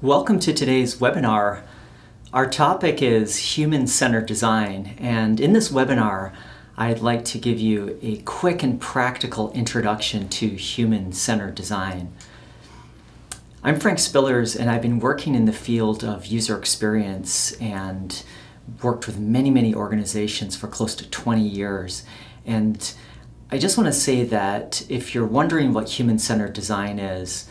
Welcome to today's webinar. Our topic is human-centered design, and in this webinar I'd like to give you a quick and practical introduction to human-centered design. I'm Frank Spillers, and I've been working in the field of user experience and worked with many organizations for close to 20 years. And I just want to say that if you're wondering what human-centered design is,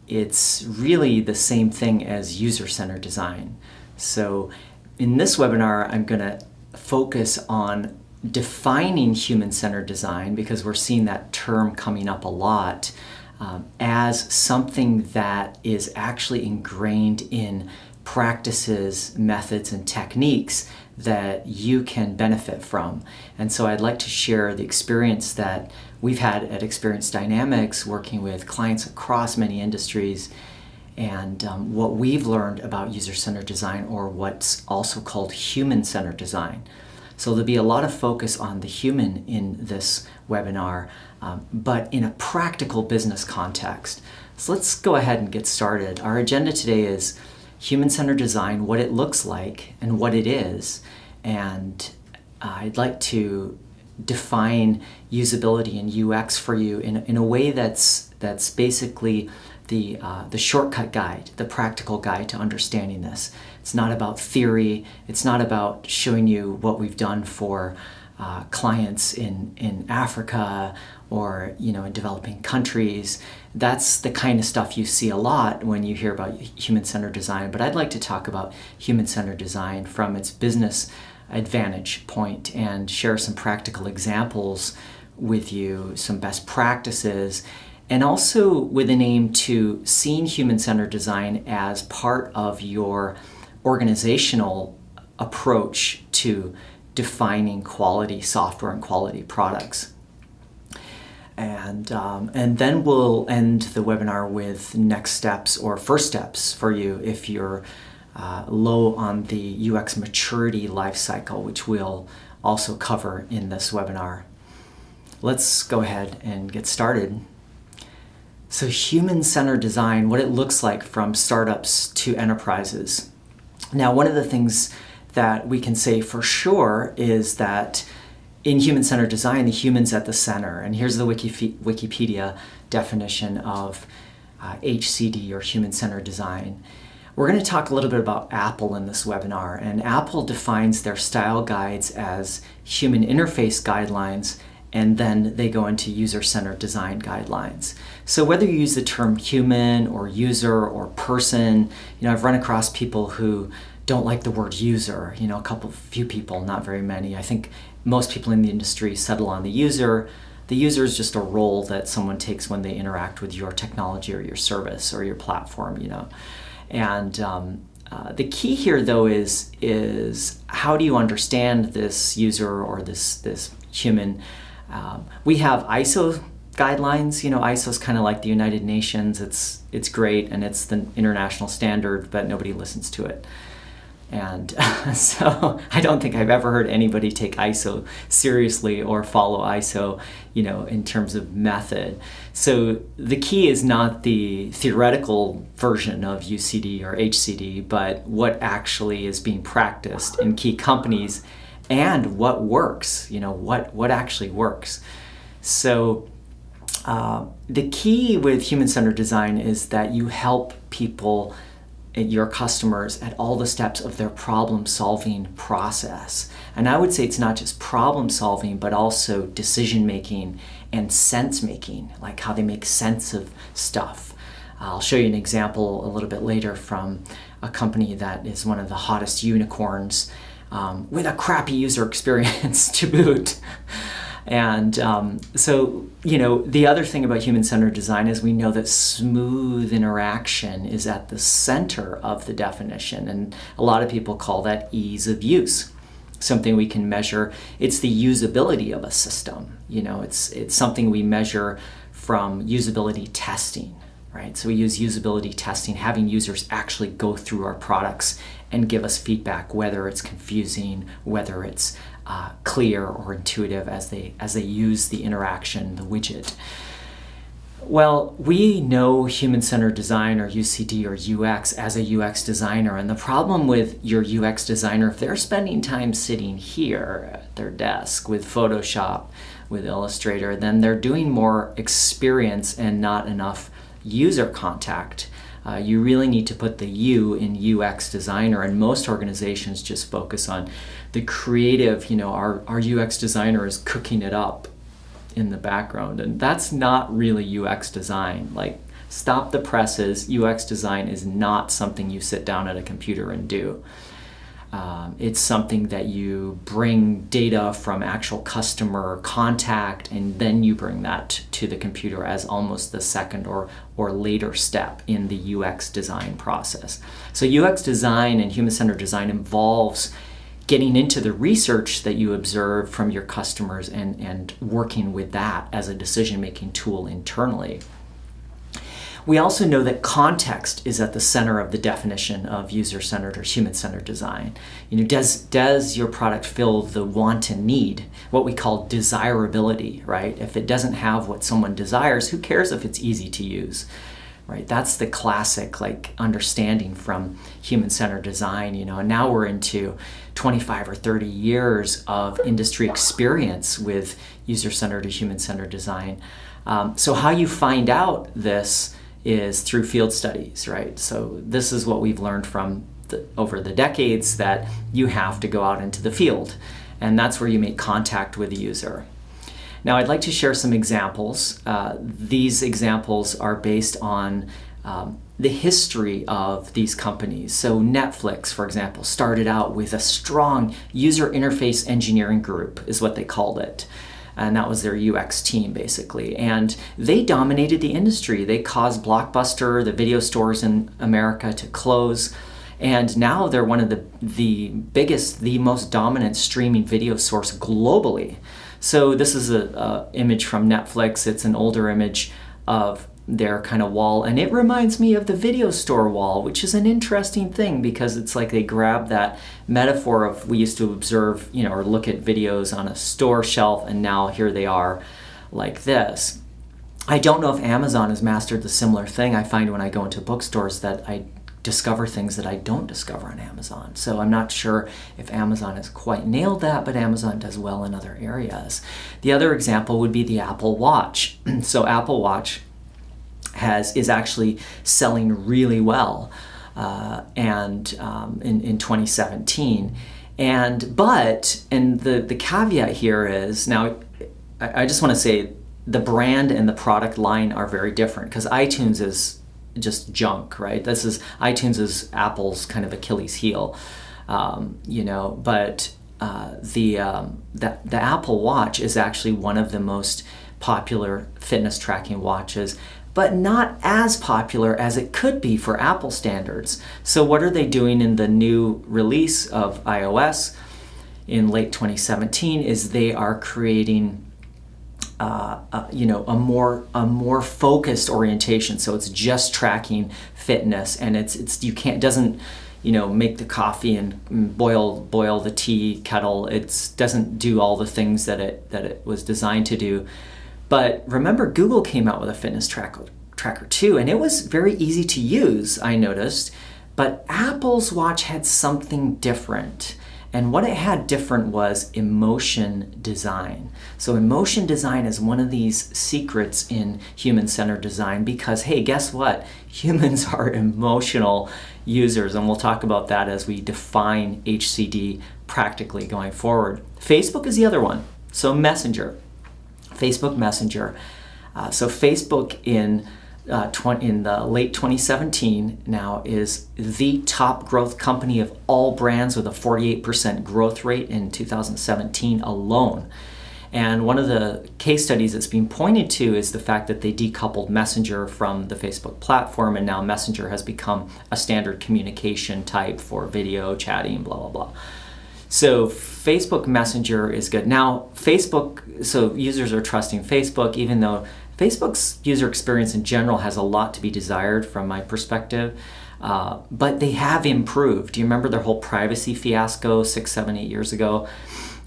it's really the same thing as user-centered design. So in this webinar, I'm going to focus on defining human-centered design, because we're seeing that term coming up a lot, as something that is actually ingrained in practices, methods, and techniques that you can benefit from. And so I'd like to share the experience that we've had at Experience Dynamics, working with clients across many industries, and what we've learned about user-centered design, or what's also called human-centered design. So there'll be a lot of focus on the human in this webinar, but in a practical business context. So let's go ahead and get started. Our agenda today is human-centered design, what it looks like and what it is, and I'd like to define usability and UX for you in a way that's basically the shortcut guide, the practical guide to understanding this. It's not about theory. It's not about showing you what we've done for clients in Africa or in developing countries. That's the kind of stuff you see a lot when you hear about human-centered design. But I'd like to talk about human-centered design from its business advantage point and share some practical examples with you, some best practices, and also with an aim to seeing human-centered design as part of your organizational approach to defining quality software and quality products. And then we'll end the webinar with next steps or first steps for you if you're low on the UX maturity life cycle, which we'll also cover in this webinar. Let's go ahead and get started. So human-centered design, what it looks like from startups to enterprises. Now, one of the things that we can say for sure is that in human-centered design, the human's at the center. And here's the Wikipedia definition of HCD, or human-centered design. We're going to talk a little bit about Apple in this webinar. And Apple defines their style guides as human interface guidelines, and then they go into user-centered design guidelines. So whether you use the term human or user or person, I've run across people who don't like the word user, few people, not very many. I think most people in the industry settle on the user. The user is just a role that someone takes when they interact with your technology or your service or your platform, And the key here, though, is how do you understand this user or this human? We have ISO guidelines. ISO is kind of like the United Nations. It's great, and it's the international standard, but nobody listens to it. And so I don't think I've ever heard anybody take ISO seriously or follow ISO, in terms of method. So the key is not the theoretical version of UCD or HCD, but what actually is being practiced in key companies and what works, what actually works. So the key with human-centered design is that you help people, your customers, at all the steps of their problem-solving process. And I would say it's not just problem-solving, but also decision-making and sense-making, like how they make sense of stuff. I'll show you an example a little bit later from a company that is one of the hottest unicorns, with a crappy user experience to boot. And so, the other thing about human-centered design is we know that smooth interaction is at the center of the definition. And a lot of people call that ease of use, something we can measure. It's the usability of a system. It's something we measure from usability testing, right? So we use usability testing, having users actually go through our products and give us feedback, whether it's confusing, whether it's clear or intuitive as they use the interaction, the widget. Well, we know human-centered design, or UCD, or UX, as a UX designer. And the problem with your UX designer, if they're spending time sitting here at their desk with Photoshop, with Illustrator, then they're doing more experience and not enough user contact. You really need to put the U in UX designer, and most organizations just focus on the creative, our UX designer is cooking it up in the background, and that's not really UX design. Like, stop the presses. UX design is not something you sit down at a computer and do. It's something that you bring data from actual customer contact, and then you bring that to the computer as almost the second or later step in the UX design process. So UX design and human-centered design involves getting into the research that you observe from your customers and working with that as a decision-making tool internally. We also know that context is at the center of the definition of user-centered or human-centered design. Does your product fill the want and need, what we call desirability, right? If it doesn't have what someone desires, who cares if it's easy to use, right? That's the classic understanding from human-centered design, and now we're into 25 or 30 years of industry experience with user-centered or human-centered design. So how you find out this is through field studies, right? So this is what we've learned from over the decades, that you have to go out into the field, and that's where you make contact with the user. Now, I'd like to share some examples. These examples are based on the history of these companies. So Netflix, for example, started out with a strong user interface engineering group, is what they called it. And that was their UX team, basically. And they dominated the industry. They caused Blockbuster, the video stores in America, to close. And now they're one of the biggest, the most dominant streaming video source globally. So this is an image from Netflix. It's an older image of their kind of wall, and it reminds me of the video store wall, which is an interesting thing, because it's like they grab that metaphor of, we used to observe, or look at videos on a store shelf, and now here they are like this. I don't know if Amazon has mastered the similar thing. I find when I go into bookstores that I discover things that I don't discover on Amazon. So I'm not sure if Amazon has quite nailed that, but Amazon does well in other areas. The other example would be the Apple Watch. So Apple Watch is actually selling really well, and in 2017. And the caveat here is, now I just want to say the brand and the product line are very different, because iTunes is just junk, right? iTunes is Apple's kind of Achilles heel, but the Apple Watch is actually one of the most popular fitness tracking watches, but not as popular as it could be for Apple standards. So what are they doing in the new release of iOS in late 2017 is they are creating a more focused orientation. So it's just tracking fitness, and doesn't make the coffee and boil the tea kettle. It doesn't do all the things that it was designed to do. But remember, Google came out with a fitness tracker too, and it was very easy to use, I noticed. But Apple's watch had something different. And what it had different was emotion design. So emotion design is one of these secrets in human-centered design, because, hey, guess what? Humans are emotional users, and we'll talk about that as we define HCD practically going forward. Facebook is the other one. So Messenger. Facebook Messenger. So Facebook in the late 2017 now is the top growth company of all brands, with a 48% growth rate in 2017 alone. And one of the case studies that's being pointed to is the fact that they decoupled Messenger from the Facebook platform, and now Messenger has become a standard communication type for video, chatting, blah, blah, blah. So Facebook Messenger is good. Now, so users are trusting Facebook, even though Facebook's user experience in general has a lot to be desired from my perspective, but they have improved. Do you remember their whole privacy fiasco 6, 7, 8 years ago?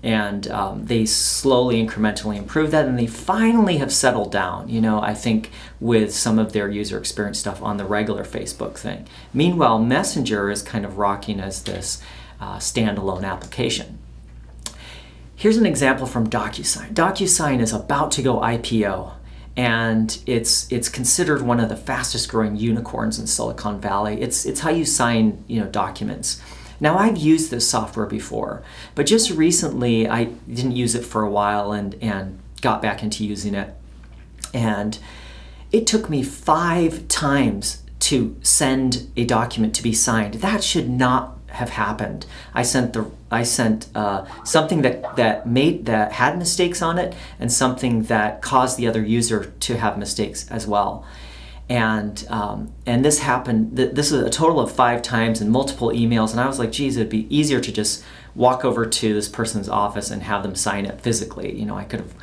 And they slowly, incrementally improved that, and they finally have settled down, I think, with some of their user experience stuff on the regular Facebook thing. Meanwhile, Messenger is kind of rocking as this standalone application. Here's an example from DocuSign. DocuSign is about to go IPO, and it's considered one of the fastest growing unicorns in Silicon Valley. It's how you sign, documents. Now, I've used this software before, but just recently I didn't use it for a while and got back into using it. And it took me 5 times to send a document to be signed. That should not have happened. I sent something that had mistakes on it, and something that caused the other user to have mistakes as well. And this happened. This is a total of 5 times and multiple emails. And I was like, geez, it'd be easier to just walk over to this person's office and have them sign it physically. I could have,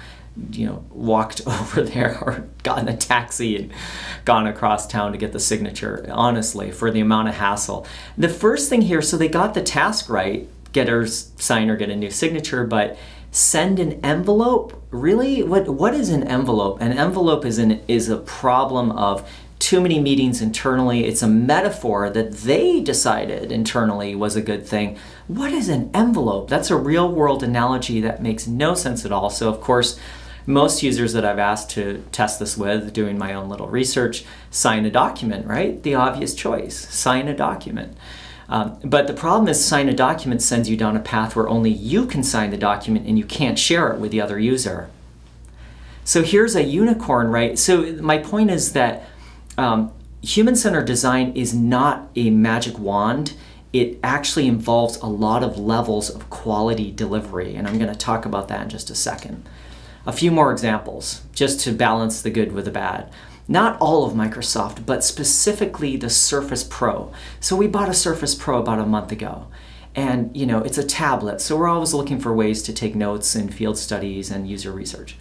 walked over there or gotten a taxi and gone across town to get the signature, honestly, for the amount of hassle. The first thing here, so they got the task right, get her sign or get a new signature, but send an envelope? Really? What is an envelope? An envelope is a problem of too many meetings internally. It's a metaphor that they decided internally was a good thing. What is an envelope? That's a real world analogy that makes no sense at all. So of course, most users that I've asked to test this with, doing my own little research, sign a document, right? The obvious choice, sign a document. But the problem is, sign a document sends you down a path where only you can sign the document and you can't share it with the other user. So here's a unicorn, right? So my point is that human-centered design is not a magic wand. It actually involves a lot of levels of quality delivery, and I'm going to talk about that in just a second. A few more examples, just to balance the good with the bad. Not all of Microsoft, but specifically the Surface Pro. So we bought a Surface Pro about a month ago. And, it's a tablet, so we're always looking for ways to take notes in field studies and user research.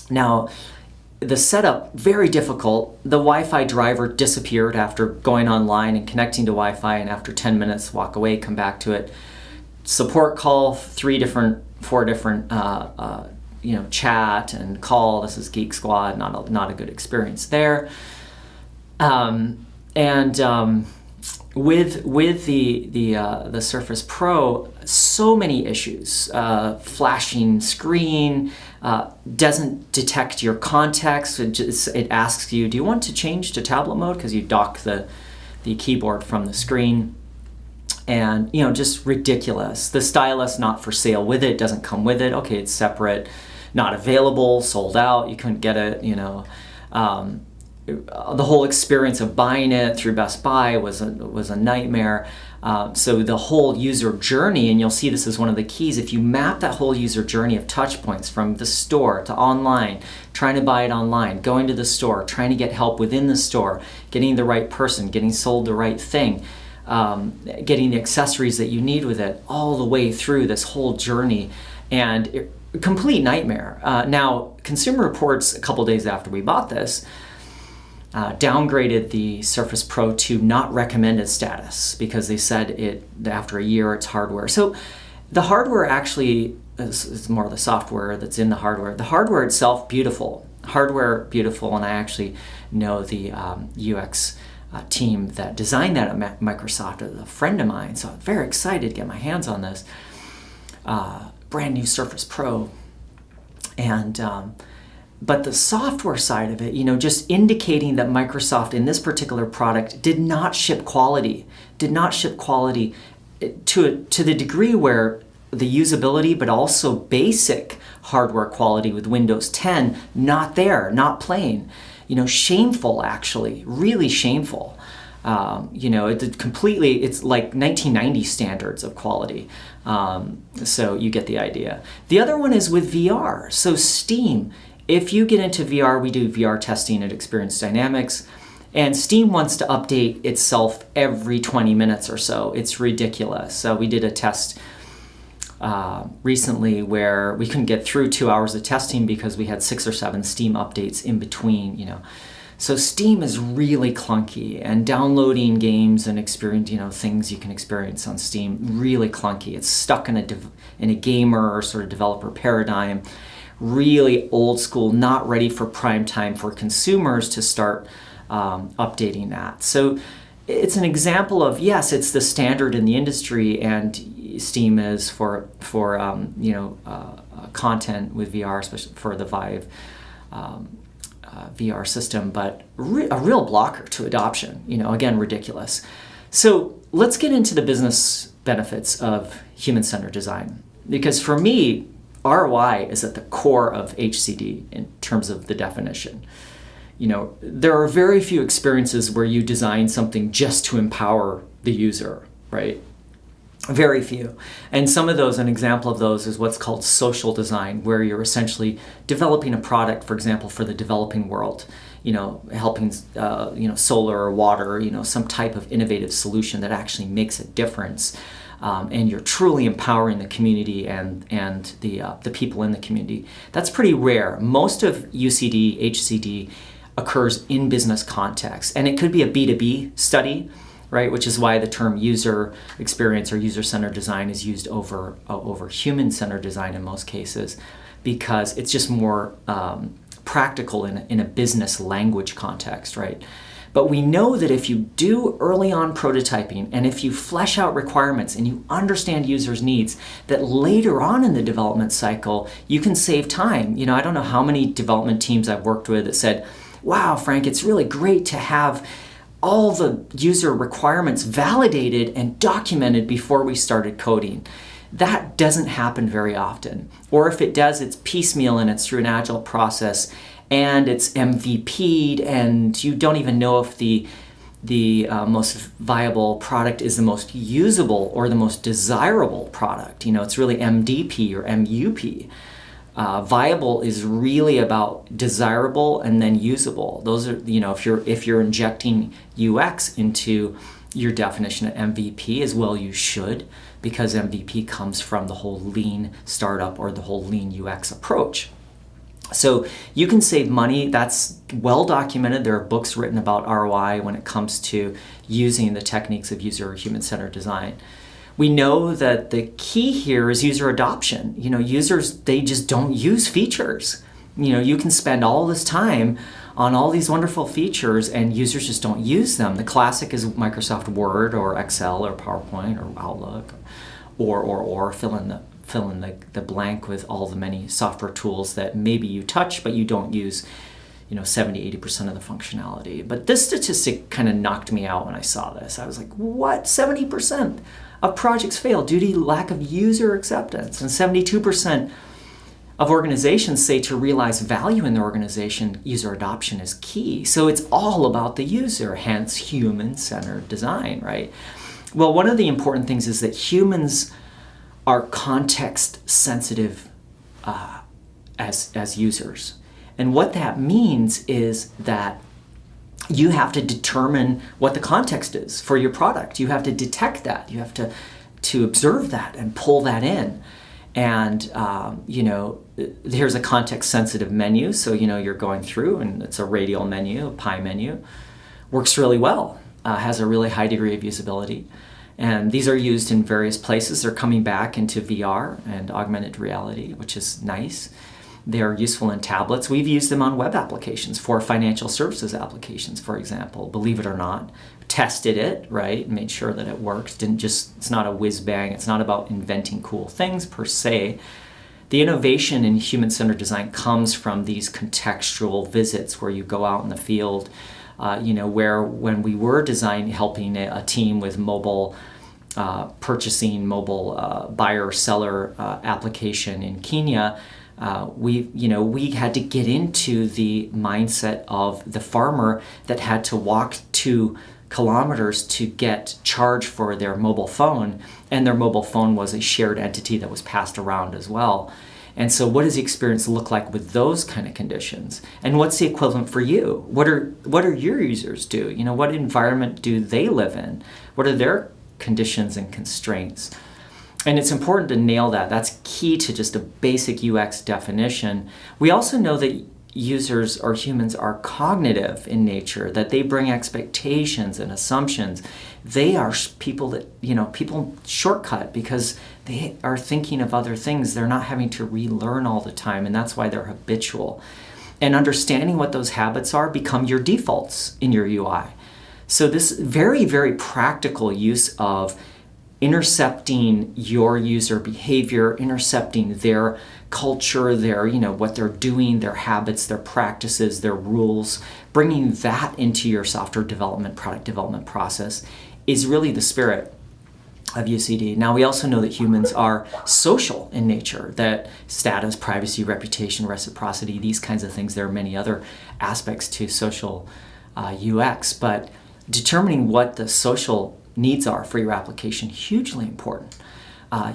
Now, the setup, very difficult. The Wi-Fi driver disappeared after going online and connecting to Wi-Fi, and after 10 minutes, walk away, come back to it. Support call, 4 different chat and call. This is Geek Squad, not a good experience there. With the Surface Pro, so many issues. Flashing screen, doesn't detect your context. It asks you, do you want to change to tablet mode? Because you dock the keyboard from the screen. And, just ridiculous. The stylus not for sale with it, doesn't come with it. Okay, it's separate, not available, sold out, you couldn't get it, the whole experience of buying it through Best Buy was a nightmare. So the whole user journey, and you'll see this is one of the keys, if you map that whole user journey of touch points from the store to online, trying to buy it online, going to the store, trying to get help within the store, getting the right person, getting sold the right thing, getting the accessories that you need with it, all the way through this whole journey, and complete nightmare. Now, Consumer Reports, a couple days after we bought this, downgraded the Surface Pro to not recommended status because they said after a year it's hardware. So the hardware actually is more the software that's in the hardware. The hardware itself, beautiful. Hardware, beautiful, and I actually know the UX team that designed that at Microsoft, a friend of mine, so I'm very excited to get my hands on this brand new Surface Pro. And but the software side of it, just indicating that Microsoft in this particular product did not ship quality to the degree where the usability, but also basic hardware quality with Windows 10, not there, not playing. Shameful, actually, really shameful. It's like 1990 standards of quality. So you get the idea. The other one is with VR. So Steam, if you get into VR, we do VR testing at Experience Dynamics, and Steam wants to update itself every 20 minutes or so. It's ridiculous. So we did a test recently where we couldn't get through 2 hours of testing because we had 6 or 7 Steam updates in between, So Steam is really clunky, and downloading games and experience, things you can experience on Steam, really clunky. It's stuck in a gamer or sort of developer paradigm, really old school, not ready for prime time for consumers to start updating that. So it's an example of, yes, it's the standard in the industry, and Steam is for content with VR, especially for the Vive VR system, but a real blocker to adoption. Again, ridiculous. So let's get into the business benefits of human-centered design, because for me, ROI is at the core of HCD in terms of the definition. There are very few experiences where you design something just to empower the user, right? Very few. And some of those, an example of those is what's called social design, where you're essentially developing a product, for example, for the developing world, helping, solar or water, some type of innovative solution that actually makes a difference. And you're truly empowering the community and the people in the community. That's pretty rare. Most of UCD, HCD occurs in business context, and it could be a B2B study, right? Which is why the term user experience or user-centered design is used over human-centered design in most cases, because it's just more practical in a business language context, right? But we know that if you do early on prototyping, and if you flesh out requirements and you understand users' needs, that later on in the development cycle, you can save time. I don't know how many development teams I've worked with that said, wow, Frank, it's really great to have all the user requirements validated and documented before we started coding. That doesn't happen very often. Or if it does, it's piecemeal and it's through an agile process, and it's MVP'd, and you don't even know if the most viable product is the most usable or the most desirable product. It's really MDP or MUP. Viable is really about desirable and then usable. Those are, if you're injecting UX into your definition of MVP as well, you should, because MVP comes from the whole lean startup or the whole lean UX approach. So you can save money. That's well documented. There are books written about ROI when it comes to using the techniques of human-centered design. We know that the key here is user adoption. Users, they just don't use features. You can spend all this time on all these wonderful features and users just don't use them. The classic is Microsoft Word or Excel or PowerPoint or Outlook or fill in the blank with all the many software tools that maybe you touch but you don't use 70-80% of the functionality. But this statistic kind of knocked me out when I saw this. I was like, what? 70% of projects fail due to lack of user acceptance, and 72% of organizations say to realize value in their organization, user adoption is key. So it's all about the user, hence human-centered design, right? Well, one of the important things is that humans are context sensitive as users. And what that means is that you have to determine what the context is for your product. You have to detect that. You have to observe that and pull that in. And, here's a context-sensitive menu. So, you're going through, and it's a radial menu, a pie menu. Works really well, has a really high degree of usability. And these are used in various places. They're coming back into VR and augmented reality, which is nice. They're useful in tablets. We've used them on web applications for financial services applications, for example, believe it or not. Tested it, right? Made sure that it works. It's not a whiz bang. It's not about inventing cool things per se. The innovation in human-centered design comes from these contextual visits where you go out in the field, where when we were helping a team with mobile purchasing, mobile buyer-seller application in Kenya, we had to get into the mindset of the farmer that had to walk 2 kilometers to get charged for their mobile phone, and their mobile phone was a shared entity that was passed around as well. And so what does the experience look like with those kind of conditions? And what's the equivalent for you? What are your users do? What environment do they live in? What are their conditions and constraints? And it's important to nail that. That's key to just a basic UX definition. We also know that users or humans are cognitive in nature, that they bring expectations and assumptions. They are people that, people shortcut because they are thinking of other things. They're not having to relearn all the time, and that's why they're habitual. And understanding what those habits are become your defaults in your UI. So this very, very practical use of intercepting your user behavior, intercepting their culture, their, what they're doing, their habits, their practices, their rules, bringing that into your software development, product development process is really the spirit of UCD. Now, we also know that humans are social in nature, that status, privacy, reputation, reciprocity, these kinds of things. There are many other aspects to social UX, but determining what the social needs are for your application, hugely important.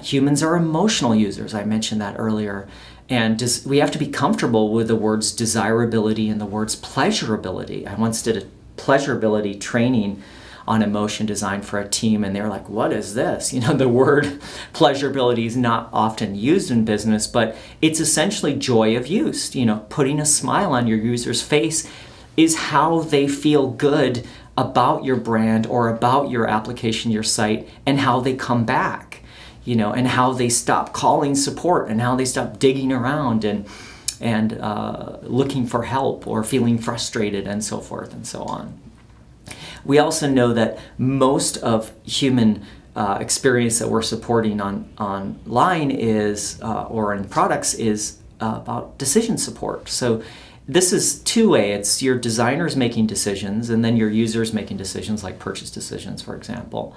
Humans are emotional users. I mentioned that earlier. And we have to be comfortable with the words desirability and the words pleasurability. I once did a pleasurability training on emotion design for a team, and they're like, what is this? The word pleasurability is not often used in business, but it's essentially joy of use. Putting a smile on your user's face is how they feel good about your brand or about your application, your site, and how they come back, and how they stop calling support and how they stop digging around and looking for help or feeling frustrated and so forth and so on. We also know that most of human experience that we're supporting online is, or in products, is about decision support. So this is two-way. It's your designers making decisions and then your users making decisions, like purchase decisions, for example.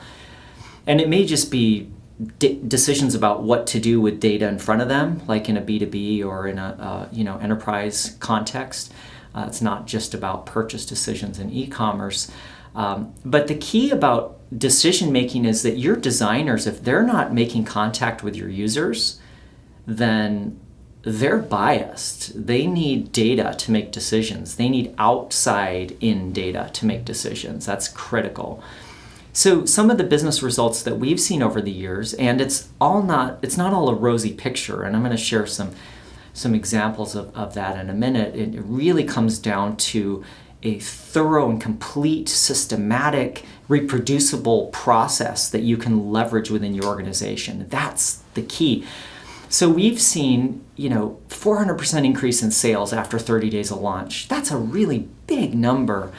And it may just be decisions about what to do with data in front of them, like in a B2B or in a enterprise context. It's not just about purchase decisions in e-commerce. But the key about decision making is that your designers, if they're not making contact with your users, then they're biased. They need data to make decisions. They need outside-in data to make decisions. That's critical. So some of the business results that we've seen over the years, and it's not all a rosy picture, and I'm going to share some examples of that in a minute. It really comes down to a thorough and complete, systematic, reproducible process that you can leverage within your organization. That's the key. So we've seen, 400% increase in sales after 30 days of launch. That's a really big number.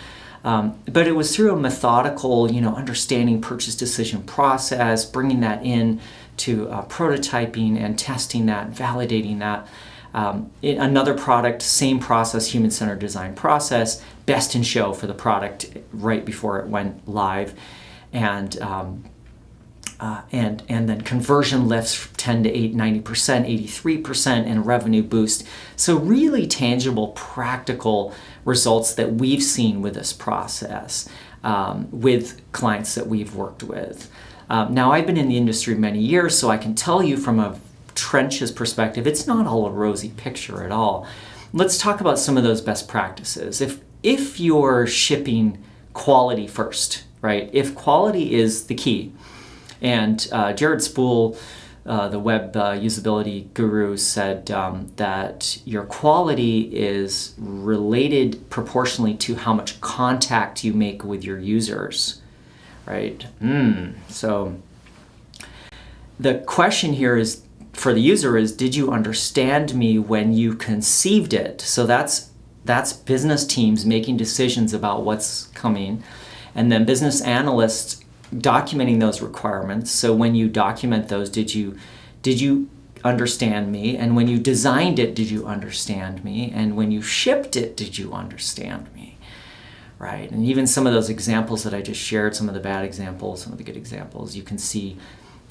But it was through a methodical, understanding purchase decision process, bringing that in to prototyping and testing that, validating that. Another product, same process, human-centered design process, best in show for the product right before it went live. And then conversion lifts 10 to 90%, 83%, and revenue boost. So really tangible, practical results that we've seen with this process with clients that we've worked with. Now, I've been in the industry many years, so I can tell you from a trenches perspective, it's not all a rosy picture at all. Let's talk about some of those best practices. If you're shipping quality first, right? If quality is the key, and Jared Spool, the web usability guru, said that your quality is related proportionally to how much contact you make with your users, right? So the question here is, for the user, is, did you understand me when you conceived it? So that's business teams making decisions about what's coming, and then business analysts documenting those requirements. So when you document those, did you understand me? And when you designed it, did you understand me? And when you shipped it, did you understand me? Right? And even some of those examples that I just shared, some of the bad examples, some of the good examples, you can see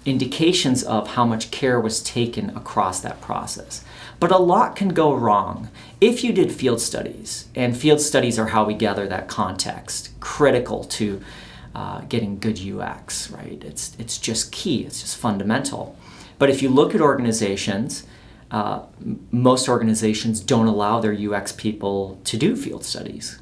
indications of how much care was taken across that process. But a lot can go wrong if you did field studies, and field studies are how we gather that context, critical to getting good UX, right? It's just key, it's just fundamental. But if you look at organizations, most organizations don't allow their UX people to do field studies,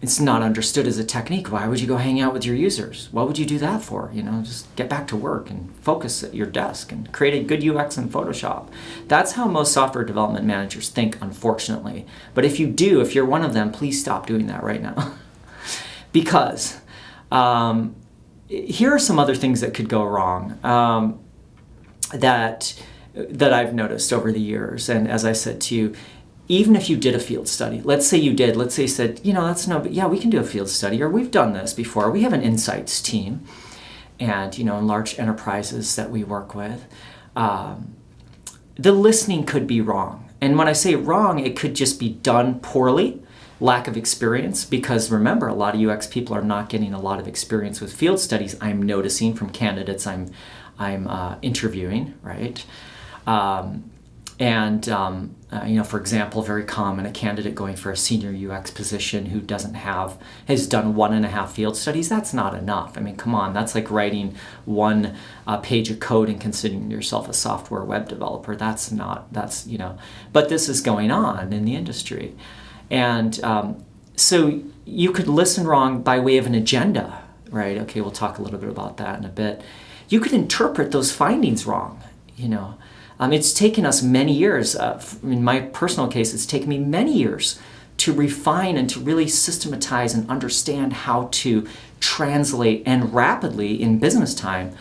it's not understood as a technique. Why would you go hang out with your users? What would you do that for? Just get back to work and focus at your desk and create a good UX in Photoshop. That's how most software development managers think, unfortunately. But if you're one of them, please stop doing that right now. Because here are some other things that could go wrong that I've noticed over the years. And as I said to you, even if you did a field study, let's say you said, we can do a field study, or we've done this before. We have an insights team, and, in large enterprises that we work with, the listening could be wrong. And when I say wrong, it could just be done poorly, lack of experience, because remember, a lot of UX people are not getting a lot of experience with field studies. I'm noticing from candidates I'm interviewing, right? For example, very common, a candidate going for a senior UX position who has done 1.5 field studies. That's not enough. I mean, come on, that's like writing one page of code and considering yourself a software web developer. But this is going on in the industry. And so you could listen wrong by way of an agenda, right? Okay, we'll talk a little bit about that in a bit. You could interpret those findings wrong, It's taken us many years. In my personal case, it's taken me many years to refine and to really systematize and understand how to translate, and rapidly in business time.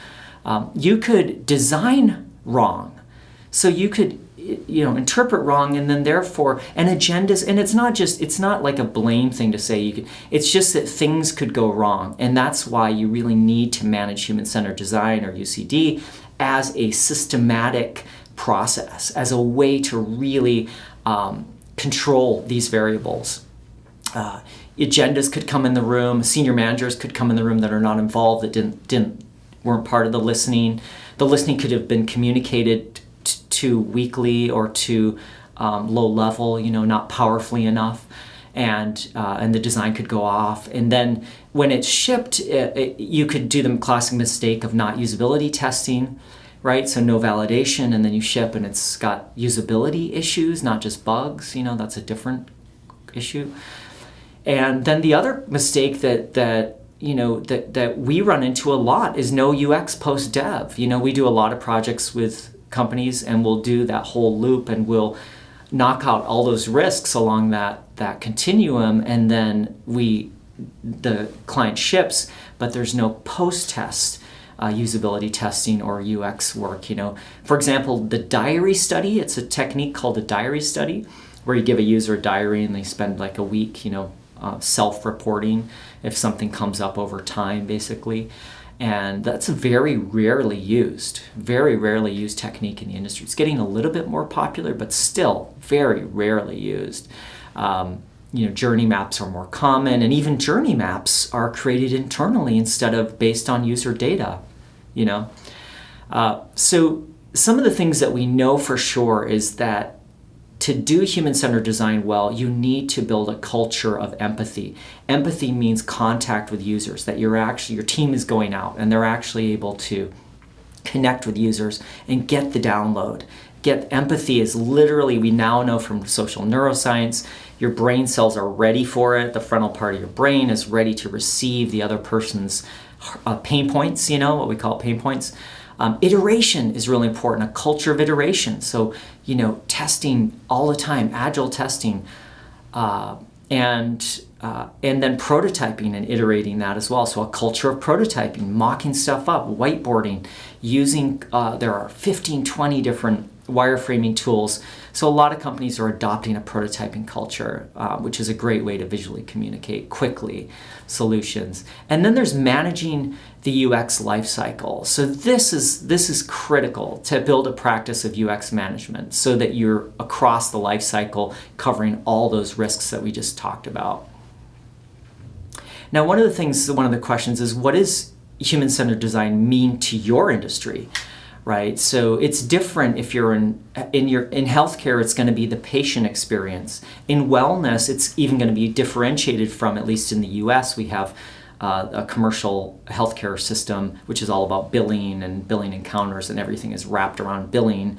You could design wrong. So you could interpret wrong, and then therefore, and agendas, and it's not like a blame thing to say, it's just that things could go wrong. And that's why you really need to manage human-centered design, or UCD, as a systematic process, as a way to really control these variables. Agendas could come in the room, senior managers could come in the room that are not involved, that weren't part of the listening. The listening could have been communicated too weakly or too low level, not powerfully enough, and the design could go off. And then when it's shipped, you could do the classic mistake of not usability testing, right? So no validation, and then you ship and it's got usability issues, not just bugs. That's a different issue. And then the other mistake that we run into a lot is no UX post dev. We do a lot of projects with companies, and we'll do that whole loop, and we'll knock out all those risks along that continuum, and then the client ships, but there's no post-test usability testing or UX work. For example, the diary study, it's a technique called a diary study, where you give a user a diary and they spend like a week, self-reporting if something comes up over time, basically. And that's a very rarely used technique in the industry. It's getting a little bit more popular, but still very rarely used. Journey maps are more common, and even journey maps are created internally instead of based on user data. So some of the things that we know for sure is that to do human-centered design well, you need to build a culture of empathy. Empathy means contact with users, that your team is going out and they're actually able to connect with users and get the download. Empathy is literally, we now know from social neuroscience, your brain cells are ready for it. The frontal part of your brain is ready to receive the other person's pain points, what we call pain points. Iteration is really important, a culture of iteration. So, testing all the time, agile testing, and then prototyping and iterating that as well. So a culture of prototyping, mocking stuff up, whiteboarding, using, there are 15, 20 different wireframing tools. So a lot of companies are adopting a prototyping culture, which is a great way to visually communicate quickly solutions. And then there's managing the UX lifecycle. So this is critical to build a practice of UX management so that you're across the lifecycle covering all those risks that we just talked about. Now, one of the questions is, what does human-centered design mean to your industry? Right, so it's different if you're in healthcare. It's going to be the patient experience. In wellness, it's even going to be differentiated from, at least in the U.S., we have a commercial healthcare system, which is all about billing and billing encounters, and everything is wrapped around billing.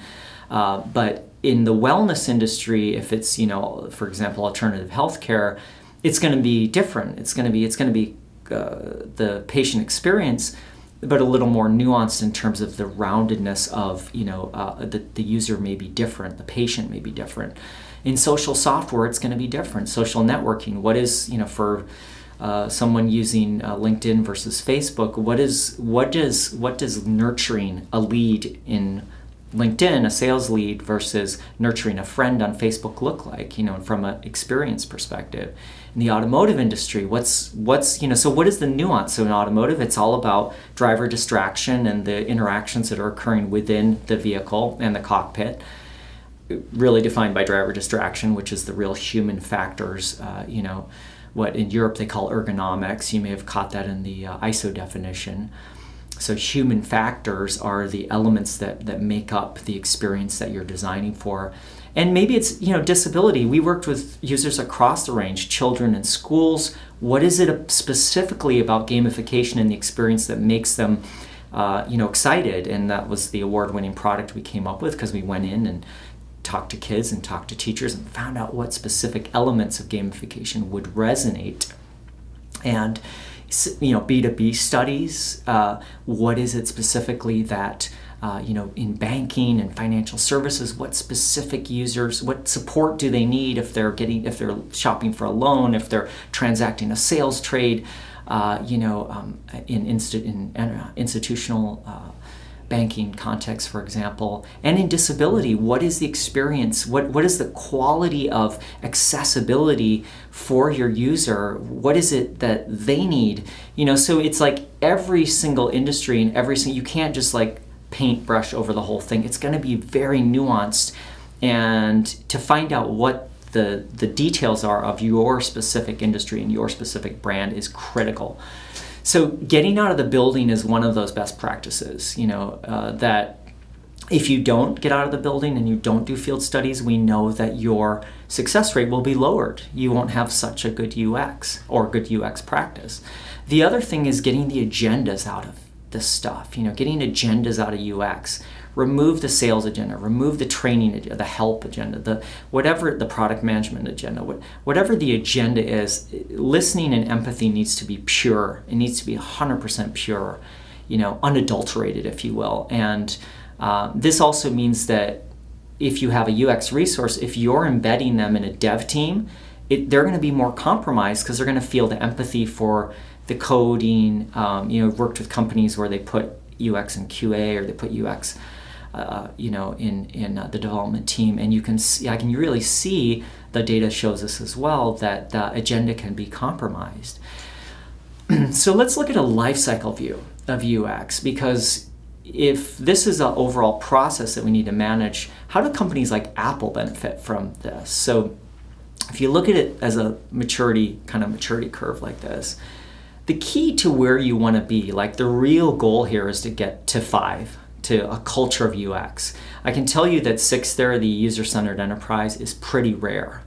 But in the wellness industry, if it's, for example, alternative healthcare, it's going to be different. It's going to be the patient experience, but a little more nuanced in terms of the roundedness of, the user may be different, the patient may be different. In social software, it's going to be different. Social networking, what is, for someone using LinkedIn versus Facebook, what does nurturing a lead in LinkedIn, a sales lead, versus nurturing a friend on Facebook look like, from an experience perspective? In the automotive industry, so what is the nuance? So in automotive, it's all about driver distraction and the interactions that are occurring within the vehicle and the cockpit, really defined by driver distraction, which is the real human factors, what in Europe they call ergonomics. You may have caught that in the ISO definition. So human factors are the elements that make up the experience that you're designing for. And maybe it's, disability. We worked with users across the range, children in schools. What is it specifically about gamification and the experience that makes them, excited? And that was the award-winning product we came up with, because we went in and talked to kids and talked to teachers and found out what specific elements of gamification would resonate. And B2B studies, what is it specifically that, in banking and financial services, what specific users, what support do they need if they're shopping for a loan, if they're transacting a sales trade, in institutional banking context, for example. And in disability, what is the experience? What is the quality of accessibility for your user? What is it that they need? So it's like every single industry and you can't just like paintbrush over the whole thing. It's going to be very nuanced, and to find out what the details are of your specific industry and your specific brand is critical. So getting out of the building is one of those best practices, that if you don't get out of the building and you don't do field studies, we know that your success rate will be lowered. You won't have such a good UX or good UX practice. The other thing is getting the agendas out of this stuff, getting agendas out of UX. Remove the sales agenda, remove the training agenda, the help agenda, whatever the product management agenda, whatever the agenda is. Listening and empathy needs to be pure. It needs to be 100% pure, unadulterated, if you will. And this also means that if you have a UX resource, if you're embedding them in a dev team, they're going to be more compromised because they're going to feel the empathy for the coding. Worked with companies where they put UX in QA, or they put UX in the development team, and I can really see, the data shows us as well, that the agenda can be compromised. So let's look at a life cycle view of UX, because if this is an overall process that we need to manage, how do companies like Apple benefit from this? So if you look at it as a maturity curve like this, the key to where you want to be, like the real goal here, is to get to 5, to a culture of UX. I can tell you that 6 there, the user-centered enterprise, is pretty rare.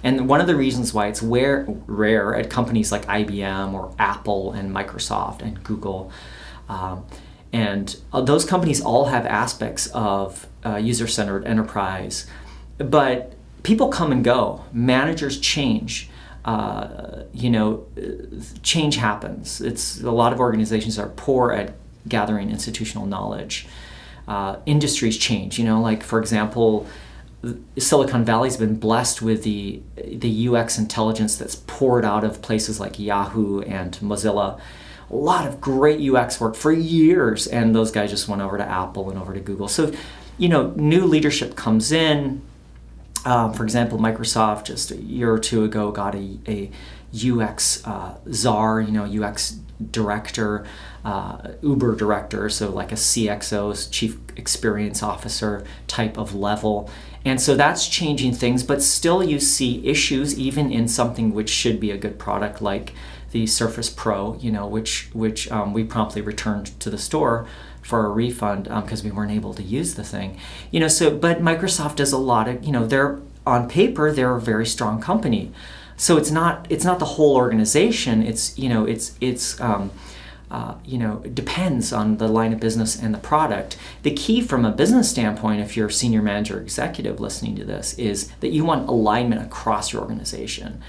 And one of the reasons why it's rare at companies like IBM or Apple and Microsoft and Google, and those companies all have aspects of user-centered enterprise, but people come and go, managers change. Change happens. A lot of organizations are poor at gathering institutional knowledge. Industries change. Like for example, Silicon Valley's been blessed with the UX intelligence that's poured out of places like Yahoo and Mozilla. A lot of great UX work for years, and those guys just went over to Apple and over to Google. So, new leadership comes in. For example, Microsoft just a year or two ago got a UX czar, UX director, Uber director, so like a CXO, Chief Experience Officer type of level. And so that's changing things, but still you see issues even in something which should be a good product like the Surface Pro, which we promptly returned to the store for a refund because we weren't able to use the thing. But Microsoft does a lot of, they're on paper, they're a very strong company. So it's not the whole organization. It depends on the line of business and the product. The key from a business standpoint, if you're a senior manager or executive listening to this, is that you want alignment across your organization.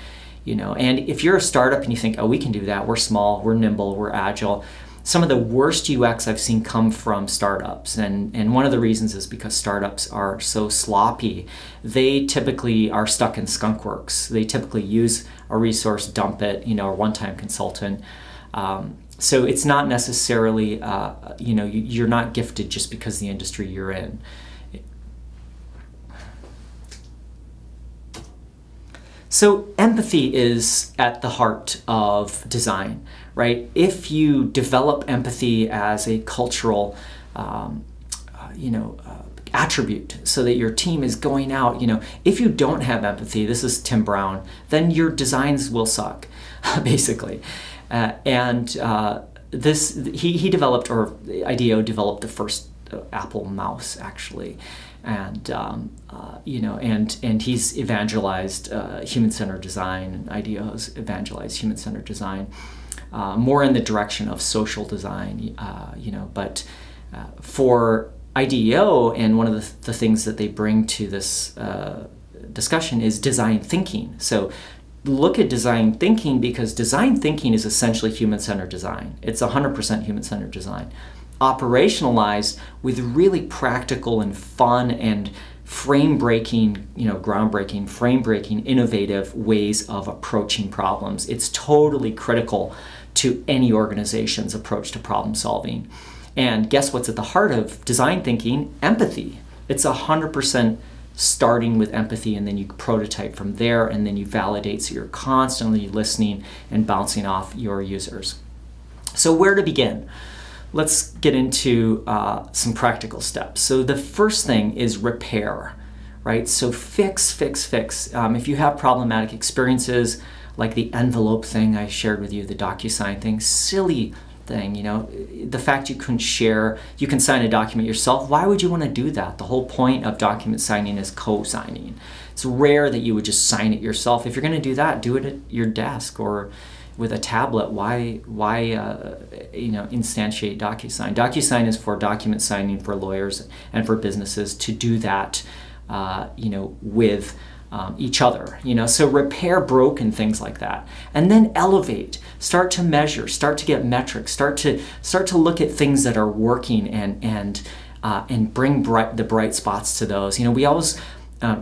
And if you're a startup and you think, oh, we can do that, we're small, we're nimble, we're agile. Some of the worst UX I've seen come from startups, and one of the reasons is because startups are so sloppy. They typically are stuck in skunkworks. They typically use a resource, dump it, a one-time consultant. So it's not necessarily, you're not gifted just because the industry you're in. So empathy is at the heart of design, right? If you develop empathy as a cultural, attribute, so that your team is going out, if you don't have empathy, this is Tim Brown, then your designs will suck, basically. He developed, or IDEO developed the first Apple mouse, actually. And he's evangelized human-centered design, and IDEO has evangelized human-centered design, more in the direction of social design, But for IDEO, and one of the things that they bring to this discussion is design thinking. So look at design thinking, because design thinking is essentially human-centered design. It's 100% human-centered design, operationalized with really practical and fun and frame-breaking, groundbreaking, frame-breaking, innovative ways of approaching problems. It's totally critical to any organization's approach to problem solving. And guess what's at the heart of design thinking? Empathy. It's 100% starting with empathy, and then you prototype from there, and then you validate, so you're constantly listening and bouncing off your users. So where to begin? Let's get into some practical steps. So the first thing is repair, right? So fix. If you have problematic experiences, like the envelope thing I shared with you, the DocuSign thing, silly thing, the fact you can sign a document yourself. Why would you want to do that? The whole point of document signing is co-signing. It's rare that you would just sign it yourself. If you're going to do that, do it at your desk or with a tablet. Why instantiate DocuSign? DocuSign is for document signing for lawyers and for businesses to do that, with each other. So repair broken things like that, and then elevate. Start to measure. Start to get metrics. Start to look at things that are working and bring the bright spots to those. We always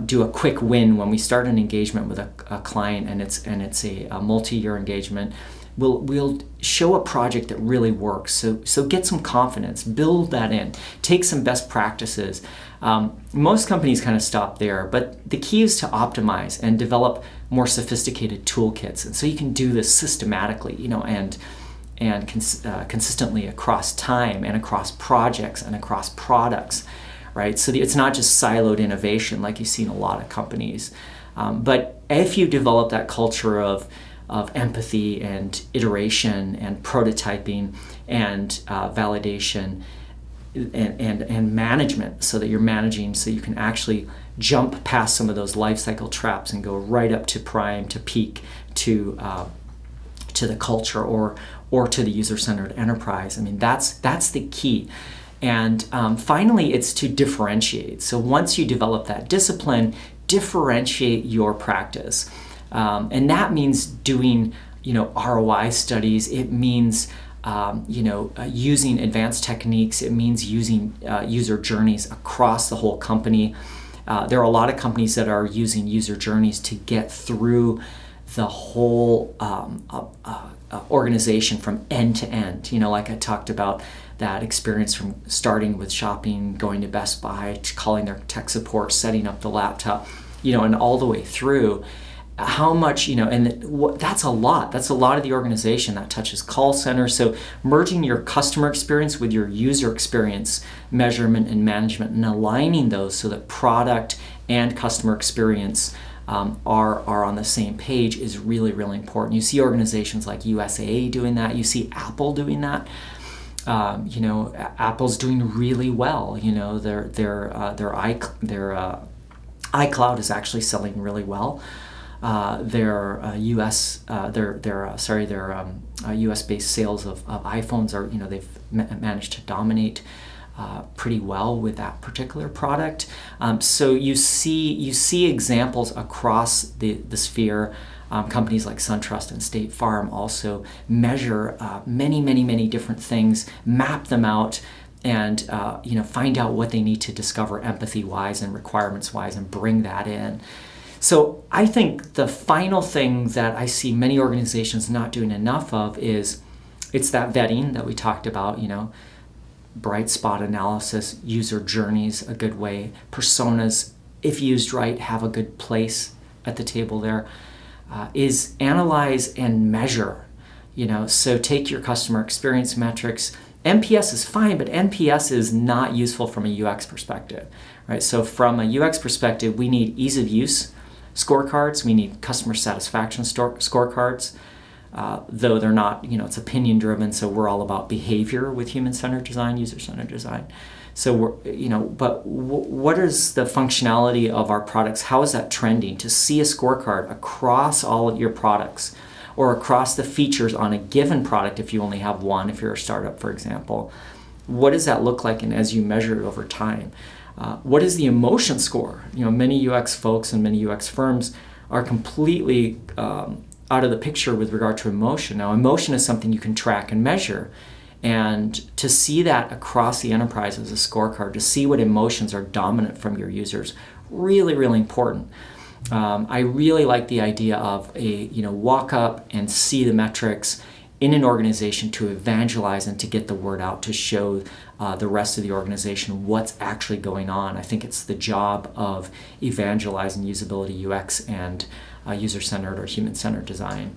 do a quick win when we start an engagement with a client, and it's a multi-year engagement. We'll show a project that really works. So get some confidence, build that in, take some best practices. Most companies kind of stop there, but the key is to optimize and develop more sophisticated toolkits. And so you can do this systematically, and consistently across time and across projects and across products. Right? So it's not just siloed innovation like you see in a lot of companies. But if you develop that culture of empathy and iteration and prototyping and validation and management, so that you're managing, so you can actually jump past some of those life cycle traps and go right up to prime, to peak, to the culture or to the user-centered enterprise. I mean, that's the key. And finally, it's to differentiate. So once you develop that discipline, differentiate your practice. And that means doing, ROI studies. It means, using advanced techniques. It means using user journeys across the whole company. There are a lot of companies that are using user journeys to get through the whole organization from end to end. Like I talked about, that experience from starting with shopping, going to Best Buy, calling their tech support, setting up the laptop, and all the way through. How much, that's a lot. That's a lot of the organization. That touches call centers. So merging your customer experience with your user experience, measurement and management, and aligning those so that product and customer experience are on the same page is really, really important. You see organizations like USAA doing that. You see Apple doing that. Apple's doing really well. Their iCloud is actually selling really well. Their US-based sales of iPhones are, they've managed to dominate pretty well with that particular product. So you see examples across the sphere. Companies like SunTrust and State Farm also measure many different things, map them out, and find out what they need to discover empathy-wise and requirements-wise and bring that in. So I think the final thing that I see many organizations not doing enough of is it's that vetting that we talked about, bright spot analysis, user journeys, a good way, personas, if used right, have a good place at the table there, is analyze and measure. So take your customer experience metrics. NPS is fine, but NPS is not useful from a UX perspective, right? So from a UX perspective, we need ease of use scorecards, we need customer satisfaction scorecards, though they're not, it's opinion driven, so we're all about behavior with human-centered design, user-centered design. So but what is the functionality of our products? How is that trending? To see a scorecard across all of your products or across the features on a given product, if you only have one, if you're a startup, for example, what does that look like? And as you measure it over time, what is the emotion score? Many UX folks and many UX firms are completely out of the picture with regard to emotion. Now, emotion is something you can track and measure. And to see that across the enterprise as a scorecard, to see what emotions are dominant from your users, really important. I really like the idea of walk up and see the metrics in an organization to evangelize and to get the word out, to show the rest of the organization what's actually going on. I think it's the job of evangelizing usability, UX, and user-centered or human-centered design.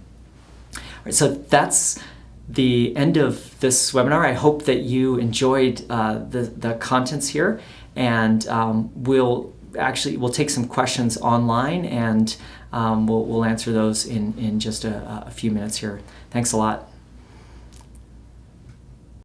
All right, so that's the end of this webinar. I hope that you enjoyed the contents here, and we'll take some questions online, and we'll answer those in just a few minutes here. Thanks a lot.